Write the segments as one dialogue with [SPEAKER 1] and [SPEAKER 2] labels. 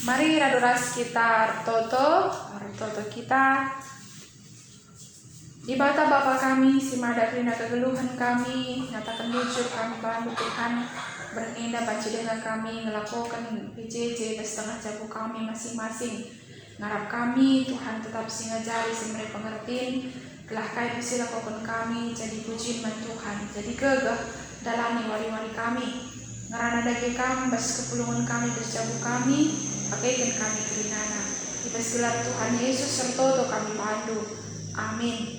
[SPEAKER 1] Mari raduras kita toto kita di bata Bapa kami, si mada kerina kegeluhan kami, nyatakan bujur kami bantu Tuhan, berindah baca dengan kami, ngelakukan PJJ setengah jabu kami masing-masing. Ngarap kami, Tuhan tetap singajari, semere pengertiin, telah kait silakukan kami, jadi pujian Tuhan, jadi gegah dalami wari-wari kami. Ngarana dagi kami, bas kepulungan kami, bas jabu kami, pakaikan kami kerinana. Ibas gelar Tuhan Yesus serta kami bantu. Amin.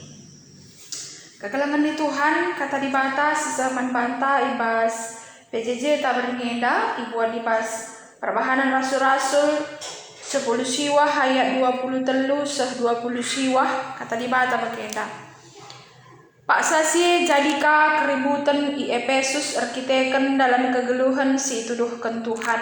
[SPEAKER 1] Kekalangan di Tuhan, kata di batas, zaman banta, ibas PJJ tak beringenda, ibuat ibas perbahanan rasul-rasul 10 siwah ayat 20 seh 20 siwah, kata di bata berkenda. Pak sasi jadika keributan i Efesus arkiteken dalam kegeluhan si tuduhkan Tuhan.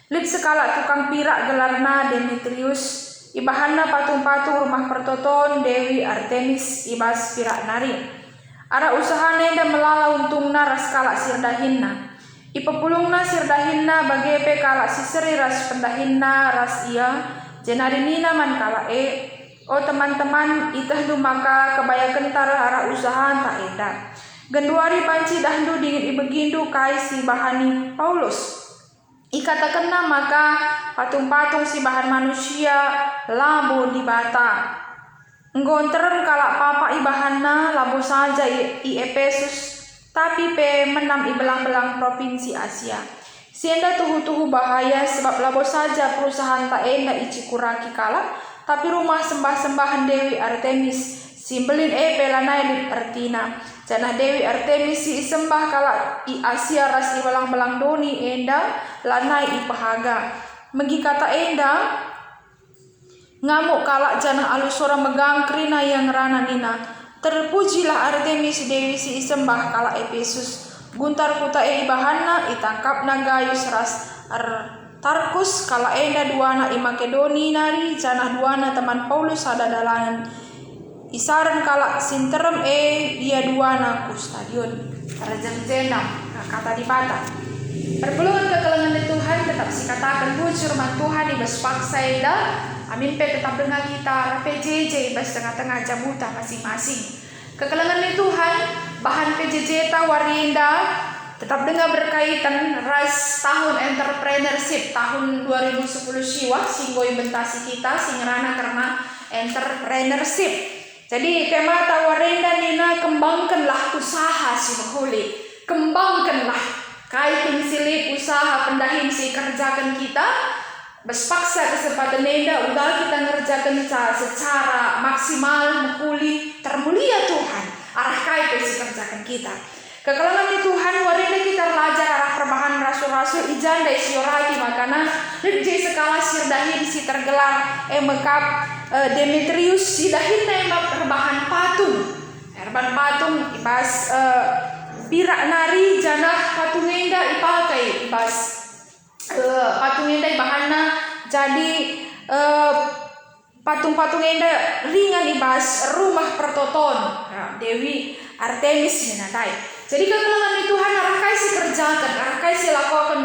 [SPEAKER 1] Lip sekala tukang pirak gelarna Demetrius, ibahana patung-patung rumah pertoton Dewi Artemis ibas pirak nari. Ara usahane dan melala untungna ras kalak sirdahinna. Ipepulungna sirdahinna bagepe kalak siseri ras pendahinna ras ia jenarinina man kalak oh teman-teman itah du maka kebaya kentar ara usaha tak eda. Genduari panci dahdu dingin ibegindu kai si bahani Paulus. Ikatakanna maka patung-patung si bahan manusia labo di bata. Nggonterem kalak papa ibahanna labo saja i Efesus tapi pe menam i belang-belang provinsi Asia. Sienda tuhu-tuhu bahaya sebab labo saja perusahaan tak enda icikuraki kalak tapi rumah sembah-sembahan Dewi Artemis simbelin pelanai di Artina. Janah Dewi Artemis si sembah kalak i Asia ras i belang-belang doni enda lanai i pahaga. Megi kata enda ngamuk kalak janah alus orang megang krina yang rana nina. Terpujilah Artemis Dewi si sembah kalak Efesus. Guntar kuta ibahanna itangkap nagayus ras Tarkus kala enda duana i Makedoni nari janah duana teman Paulus ada dalanan isaran kalak sinterem dia duana ku stadion Raja Jenam kata di bata. Perpuluhan kekelengan di Tuhan tetap sikatakan bujur man Tuhan ibas paksa eda. Amin pe tetap dengar kita PJJ ibas tengah-tengah jabuta masing-masing. Kekelengan di Tuhan bahan PJJ tawarinda tetap dengan berkaitan ras tahun entrepreneurship tahun 2010 siwah singgo inventasi kita singrana karena entrepreneurship. Jadi tema tawarinda nina kembangkanlah usaha si mahuli. Kembangkanlah kaitin silip usaha pendahin si kerjakan kita. Bespaksa kesempatan nenda udah kita ngerjakan secara maksimal mengkuli termulia Tuhan. Arah kaitin si kerjakan kita. Kekalangan di Tuhan warina kita belajar arah perbahan rasul-rasul ijanda isiorati makana lebih sekala sirdahin si tergelar mekap Demetrius si dahin emak perbahan patung erban patung ibas pirak nari janah patung enda ipakai ibas patung enda ibahana jadi patung-patung enda ringan ibas rumah pertoton Dewi Artemis menatai. Jadi kekelangan di Tuhan arakai si kerjakan, arakai si lakukan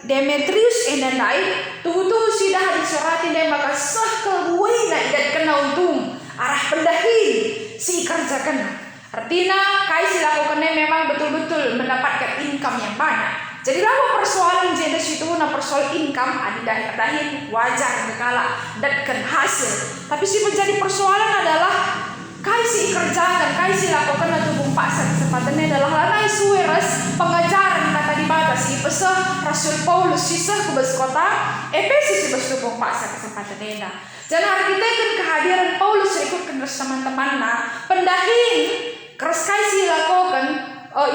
[SPEAKER 1] Demetrius enda naik tuhu-tuhu si dah disorati dan maka sah kebuai naik dan kena untung arah pendahin si kerjakan. Artinya kai si lakukannya memang betul-betul mendapatkan income yang banyak. Jadi lama persoalan jeda situ na persoal income adi dahin wajar kekala dan hasil. Tapi si menjadi persoalan adalah kai si kerjakan, kai si lakukan atau paksa kesempatannya adalah lanai suweras pengajaran kata di batas si pesah Rasul Paulus sisah ke bes kota Efesus si bes tupung paksa kesempatannya. Jangan artikan kehadiran Paulus ikutkan terus teman-teman pendahin keras kai si lakukan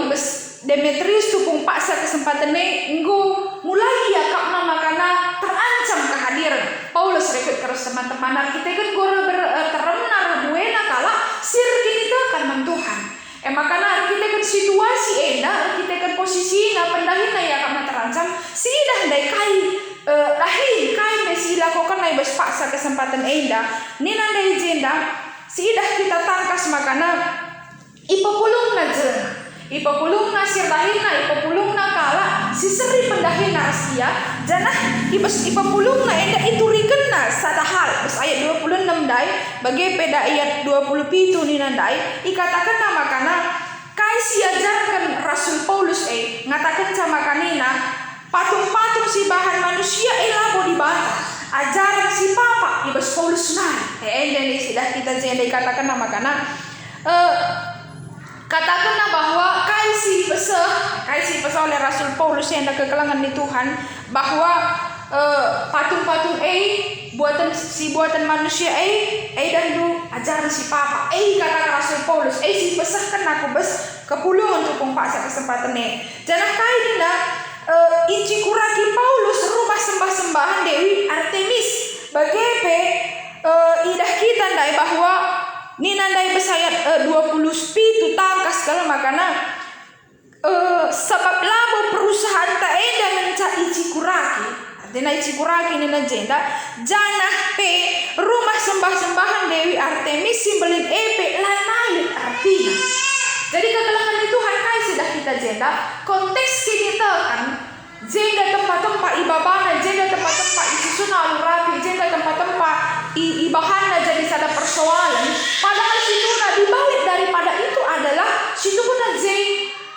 [SPEAKER 1] ibes Demetrius tupung paksa kesempatannya enggo mulai ya kapna makana terancam kehadiran Paulus ikut terus teman-teman artikan gora teremnar buena kala sir kini kan mentuhan. Makana artikan situasi enda artikan posisi na pendahin na ya kapna terancam sidah dai kai lahir kai besi lakukan na ibas paksa kesempatan enda nina dai jenda sidah kita tangkas makana ipapulung na jena ipapulungna sirdahina, ipapulungna kala si seri pendahina asia janah ibas ipapulungna enda iturikenna sadahal. Bes ayat 26 dai bagi peda ayat 27 ni nandai ikatakan nama kana kaisi ajarkan Rasul Paulus ngatakan sama kanina patung-patung si bahan manusia labo dibantah ajaran si papa ibas Paulus sunai ini sudah kita jadi katakan nama kana katakan bahwa kaisi pesa oleh Rasul Paulus yang ada kekelangan di Tuhan bahwa patung-patung buatan manusia dan du ajaran si papa kata Rasul Paulus si pesahkan aku bes kepulung untuk paksa kesempatan jangan kaidina inci kuraki Paulus rumah sembah-sembahan Dewi Artemis bagepe idah kita ndai bahwa ninandai besayat 20 spitu tangkas kalau makana sebab labo perusahaan ta eda menca inci kuraki artinya inci kuraki nina jenda janah pe rumah sembah-sembahan Dewi Artemis simbolin lanait artinya. Jadi kegelangan itu Tuhan sudah kita jenda konteks kita kan jenda tempat-tempat ibabana jenda tempat-tempat isusuna alurapi jenda tempat-tempat ibahana jadi sada persoalan padahal situna dibalik daripada itu adalah situna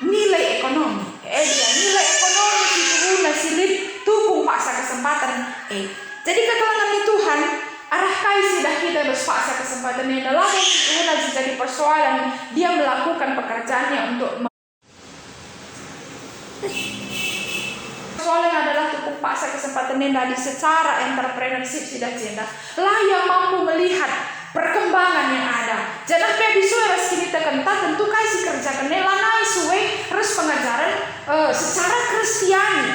[SPEAKER 1] nilai ekonomi nilai ekonomi situna silip tupung paksa kesempatan jadi kegelangan itu Tuhan arah sudah kita berpaksa kesempatan yang dalam itu jadi persoalan dia melakukan pekerjaannya untuk persoalan adalah untuk paksa kesempatan yang dari secara entrepreneurship sudah jenda lah yang mampu melihat perkembangan yang ada jangan kayak disuai res kita kenta tentu si kerjakan lanai suwe res pengajaran secara Kristiani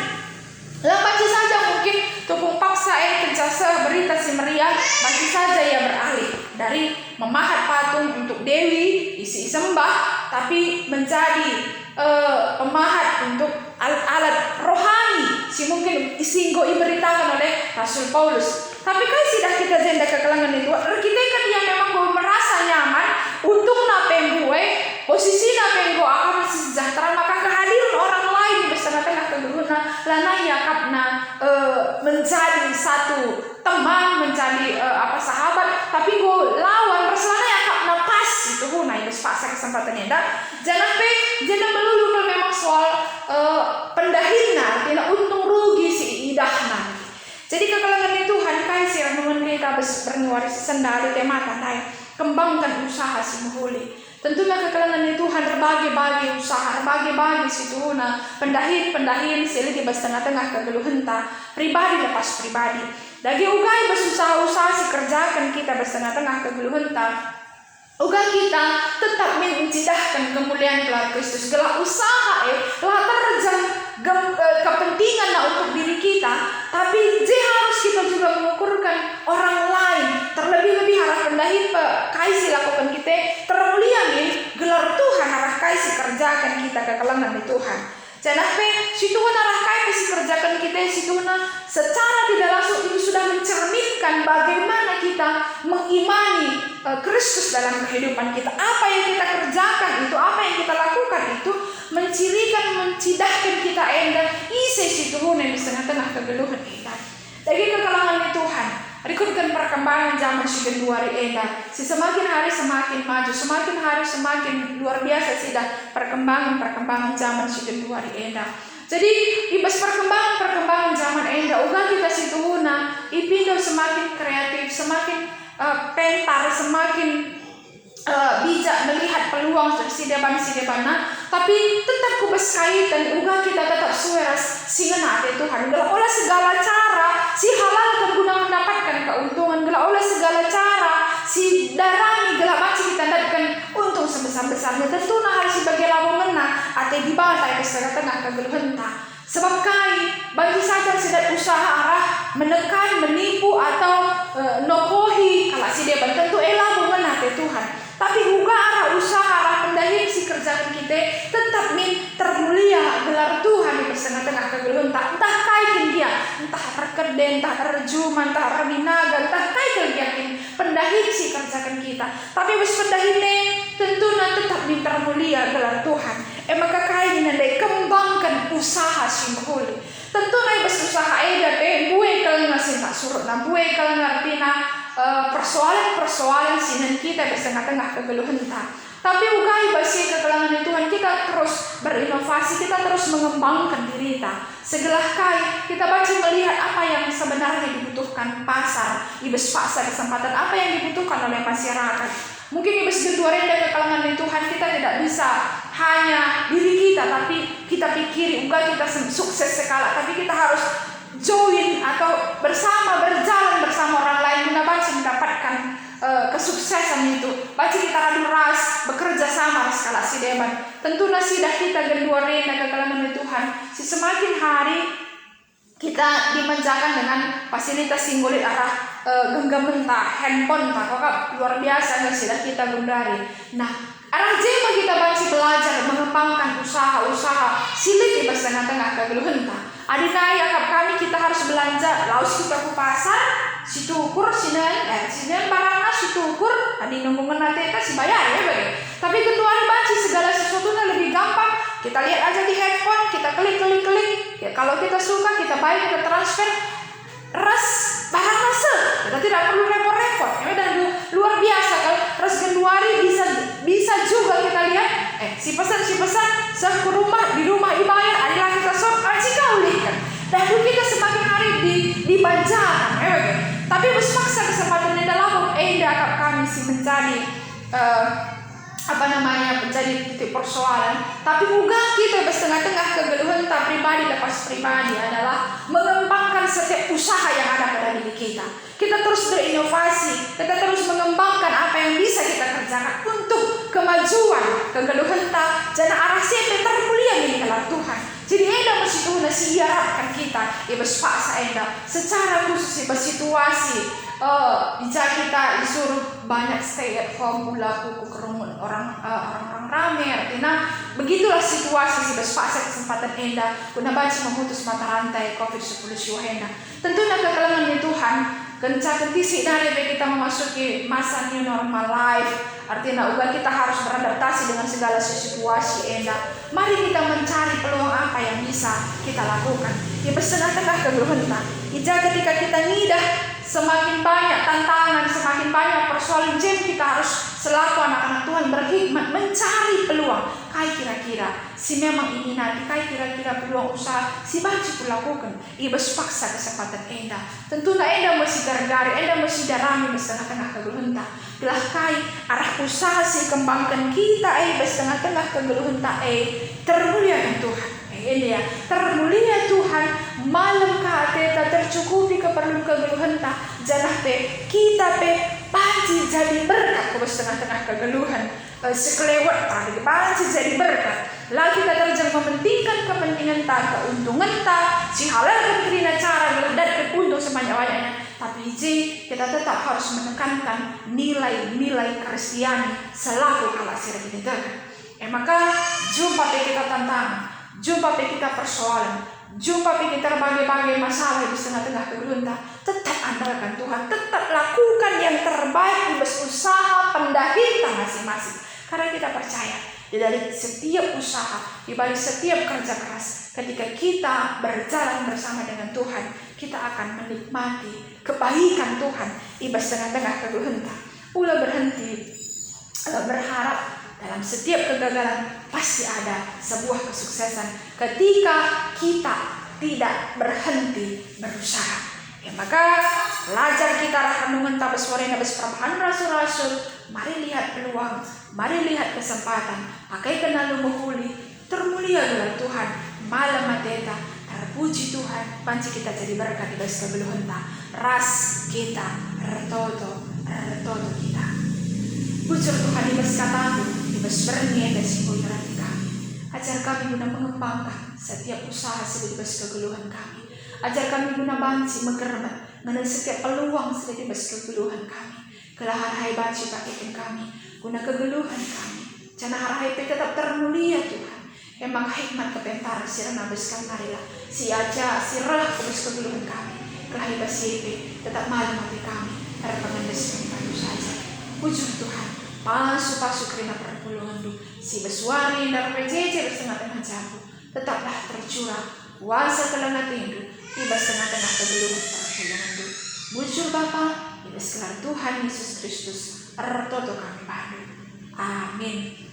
[SPEAKER 1] lah baca saja mungkin tupung paksa kerjasa berita si meriah baca saja ia beralih dari memahat patung untuk Dewi isi sembah tapi menjadi pemahat untuk alat rohani si mungkin isinggo diberitakan oleh Rasul Paulus tapi sudah kita jenda kekelangan itu kita kan yang memang merasa nyaman untuk napenggue posisi napenggo akan sejahtera maka kehadiran orang lain bersama tengah keguruna lana yakapna menjadi satu teman menjadi sahabat tapi go lawan berselana yakapna pas itu naik pas kesempatannya jangan melulu kalau memang soal pendahina tidak untung rugi si idahna jadi kekelangan Tuhan kaisi yang memerintah bernuaris sendali temata naik kembangkan usaha si muhuli tentunya kekelangan Tuhan terbagi-bagi usaha terbagi-bagi si tuhuna pendahin seliti bas tengah-tengah kegeluhenta pribadi lepas pribadi dagi ugai berusaha-usaha si kerjakan kita bas tengah-tengah kegeluhenta uga kita tetap mencidahkan kemuliaan gelar Kristus gelak usaha lah terjang kepentingan untuk diri kita tapi harus kita juga mengukurkan orang lain terlebih-lebih harap pendahin kaisi lakukan kita termulia gelar Tuhan harap kaisi kerjakan kita kekelangan di Tuhan jangan situna arah kaisi kerjakan kita situna secara tidak langsung itu sudah mencerminkan bagaimana kita mengimani Kristus dalam kehidupan kita apa yang kita kerjakan itu apa yang kita lakukan itu mencirikan mencidahkan kita isi situna di tengah-tengah kegeluhan kita jadi kekelangan Tuhan Rikutkan perkembangan zaman si kedua semakin hari semakin maju, semakin hari semakin luar biasa sudah perkembangan zaman si kedua Jadi ibas perkembangan zaman uga kita situhuna ipindo semakin kreatif, semakin pentar, semakin bijak melihat peluang si depan tapi tetap kubas kaitan uga kita tetap sueras singan ate Tuhan gala olah segala cara si halal keguna mendapatkan keuntungan gala olah segala cara si darani gala macam kita dapatkan untung sebesar-besarnya tentu nah harus sebagai labung menang ate dibantai ke tengah kegeluhenta sebab bagi saja sedang usaha arah menekan, menipu atau nokohi kalau si depan tentu labung menang ate Tuhan tapi juga arah usaha arah pendahin si kerjaan kita tetap termulia gelar Tuhan di tengah-tengah kegeluhan entah kaitin dia entah perkeden, entah terjuma, entah rabinaga, entah kaitin dia pendahin si kerjaan kita tapi wis pendahin tentu tetap termulia gelar Tuhan maka kaya nandai kembangkan usaha si mahuli. Tentu na ibas usaha eda buai kalau ngasih tak surut na buai kalau ngerti na persoalan sinan kita di tengah-tengah kegeluhan ta. Tapi ugai basi kekalangan Tuhan kita terus berinovasi, kita terus mengembangkan diri kita. Segala kali kita baca melihat apa yang sebenarnya dibutuhkan pasar, ibas pasar kesempatan apa yang dibutuhkan oleh masyarakat. Mungkin ibas kedua renda kekalangan Tuhan kita tidak bisa hanya diri kita, tapi kita pikir ugai kita sukses sekali, tapi kita harus join atau berjalan bersama orang lain guna baca mendapatkan kesuksesan itu. Baca kita radu ras bekerja sama skala si deban. Tentu nasidah kita kedua renda kekalangan Tuhan. Si semakin hari kita dimanjakan dengan fasilitas singulit arah genggam mentah, handphone tak, kok luar biasa nasidah kita gundari. Nah, arah jema kita baca belajar mengembangkan usaha-usaha silik di tengah-tengah kegeluhan tak. Adinai akap kami kita harus belanja, laus kita ke pasar, situ ukur sinan barangnya situ ukur, adi nunggungan nanti si bayar ya bagai. Tapi ketua baca segala sesuatunya lebih gampang. Kita lihat aja di handphone, kita klik. Ya, kalau kita suka kita bayar, kita transfer, ras barang hasil. Kita tidak perlu repot-repot. Ya, dan luar biasa kalau ras Januari bisa juga kita lihat. Si pesan ke rumah, di rumah dibayar, adalah kita kau lihat. Dan kita semakin hari dibanjakan. Tapi berpaksa kesempatan yang dalam akap kami si menjadi menjadi titik persoalan. Tapi juga kita bertengah-tengah kegeluhan tak pribadi lepas pribadi adalah mengembangkan setiap usaha yang ada pada diri kita. Kita terus berinovasi, kita terus mengembangkan apa yang bisa kita kerjakan untuk kemajuan kegeluhan tak jana arah siapa termulia milik Tuhan. Jadi enda masih Tuhan siarkan kita ibas paksa enda secara khusus ibas situasi jika kita disuruh banyak stay at home pula kuku kerumun orang-orang ramai, artinya begitulah situasi ibas paksa kesempatan enda guna baca memutus mata rantai COVID-19 enda. Tentunya kekalangan Tuhan kencang kisi dari kita memasuki masa new normal life. Artinya ugal kita harus beradaptasi dengan segala situasi enda. Mari kita mencari peluang apa yang bisa kita lakukan. Di tengah-tengah kegeluhan kita. Ketika kita ngidah semakin banyak tantangan, semakin banyak persoalan, kita harus selaku anak-anak Tuhan berhikmat mencari peluang. Kai kira-kira si memang ini nanti, kai kira-kira peluang usaha si banci lakukan. Ibas paksa kesempatan enda. Tentunya enda masih gargari, enda masih darami tengah-tengah kegeluhan. Belah kai arah usaha si kembangkan kita tengah-tengah kegeluhan termulia Tuhan. Ini ya, termulia Tuhan malam kita tercukupi keperluan kegeluhan tak janah kita panci jadi berkat ke tengah-tengah kegeluhan sekelewat tadi panci jadi berkat. Lalu kita terjang mementingkan kepentingan tak, keuntungan tak, si halal kerina cara dan untung sebanyak-banyaknya. Tapi kita tetap harus menekankan nilai-nilai Kristiani selaku kalasir kita. Maka jumpa kita tantangan, jumpa kita persoalan, jumpa kita berbagai-bagai masalah di tengah-tengah kegeluhan. Tetap andalkan Tuhan, tetap lakukan yang terbaik di usaha pendahita masing-masing. Karena kita percaya di balik setiap usaha, di balik setiap kerja keras, ketika kita berjalan bersama dengan Tuhan, kita akan menikmati kebaikan Tuhan di tengah-tengah kegeluhan. Ulah berhenti berharap dalam setiap kegagalan pasti ada sebuah kesuksesan ketika kita tidak berhenti berusaha. Maka belajar kita renungan tabes warena besperbahan rasul-rasul. Mari lihat peluang, mari lihat kesempatan. Pakai kenal menghuli, termulia adalah Tuhan. Malam mateta, terpuji Tuhan. Panci kita jadi berkat di bawah kebeluhan tak. Ras kita, retoto kita. Bujur Tuhan di bawah katamu, di bawah berniat dan simpulan kami. Ajar kami guna mengembangkan setiap usaha di bawah kegeluhan kami. Ajar kami guna banci mengermat dengan setiap peluang di bawah kegeluhan kami. Kelahar hai banci pakaikan kami guna kegeluhan kami. Jangan harahai tetap termulia Tuhan. Emang hikmat kepentar sirna beskan marilah. Si aja sirah kubus kegeluhan kami. Kelahai basipi tetap malam hati kami. Terpengendes kami saja. Puji Tuhan. Pasu-pasu kena perpuluhan du. Si Beswari dan PJJ bersengah-tengah jabu. Tetaplah tercurah kuasa kelengat tindu. Tiba setengah-tengah kegeluhan perpuluhan du. Muncul Bapa, ibas kelar Tuhan Yesus Kristus. Ertoto kami padu. Amin.